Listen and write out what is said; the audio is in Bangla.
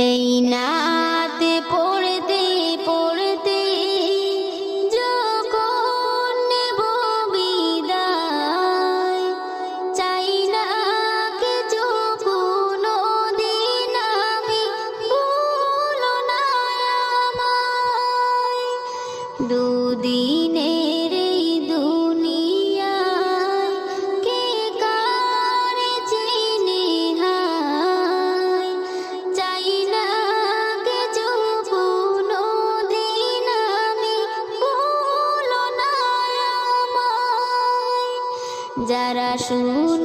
এই নাত পড়তে পড়তে যখন নেব বিদায়, চাই না কিছু কোনোদিন আমি, ভুলো না আমায়। দুদিনের এই দুনিয়ায় কে কারে চিনি হায়, চাই না কিছু কোনোদিন আমি, ভুলো না আমায়। যারা শুনে